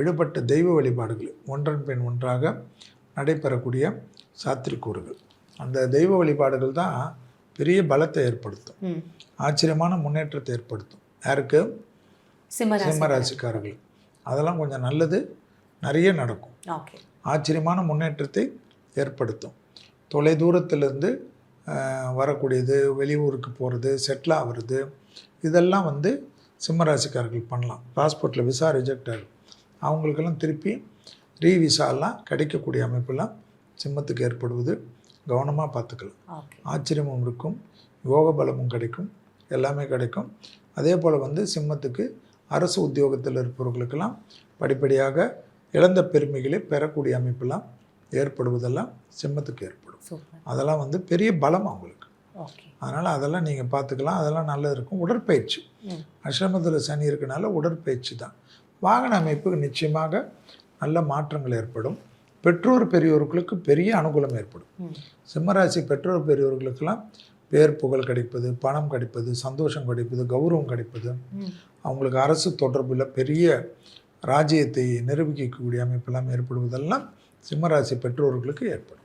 விடுபட்ட தெய்வ வழிபாடுகள் ஒன்றன் பின் ஒன்றாக நடைபெறக்கூடிய சாத்திரிக்கூறுகள். அந்த தெய்வ வழிபாடுகள் தான் பெரிய பலத்தை ஏற்படுத்தும், ஆச்சரியமான முன்னேற்றத்தை ஏற்படுத்தும். யாருக்கு? சிம்ம ராசிக்காரர்கள். அதெல்லாம் கொஞ்சம் நல்லது, நிறைய நடக்கும், ஆச்சரியமான முன்னேற்றத்தை ஏற்படுத்தும். தொலை தூரத்திலிருந்து வரக்கூடியது, வெளியூருக்கு போகிறது, செட்டில் ஆகிறது, இதெல்லாம் வந்து சிம்மராசிக்காரர்கள் பண்ணலாம். பாஸ்போர்ட்டில் விசா ரிஜெக்ட் ஆகும், அவங்களுக்கெல்லாம் திருப்பி விசாலாம் கிடைக்கக்கூடிய அமைப்பெல்லாம் சிம்மத்துக்கு ஏற்படுவது. கவனமாக பார்த்துக்கலாம். ஆச்சரியமும் இருக்கும், யோக பலமும் கிடைக்கும், எல்லாமே கிடைக்கும். அதே போல் வந்து சிம்மத்துக்கு அரசு உத்தியோகத்தில் இருப்பவர்களுக்கெல்லாம் படிப்படியாக இழந்த பெருமைகளை பெறக்கூடிய அமைப்பெல்லாம் ஏற்படுவதெல்லாம் சிம்மத்துக்கு ஏற்படும். அதெல்லாம் வந்து பெரிய பலம் அவங்களுக்கு. அதனால் அதெல்லாம் நீங்கள் பார்த்துக்கலாம், அதெல்லாம் நல்லது இருக்கும். உடற்பயிற்சி, அஷ்டமத்தில் சனி இருக்கனால உடற்பயிற்சி தான். வாகன அமைப்புக்கு நிச்சயமாக நல்ல மாற்றங்கள் ஏற்படும். பெற்றோர் பெரியோர்களுக்கு பெரிய அனுகூலம் ஏற்படும். சிம்மராசி பெற்றோர் பெரியோர்களுக்கெல்லாம் பேர் புகழ் கிடைப்பது, பணம் கிடைப்பது, சந்தோஷம் கிடைப்பது, கௌரவம் கிடைப்பது, அவங்களுக்கு அரசு தொடர்பில் பெரிய ராஜ்யத்தை நிரூபிக்கக்கூடிய அமைப்பெல்லாம் ஏற்படுவதெல்லாம் சிம்மராசி பெற்றோர்களுக்கு ஏற்படும்.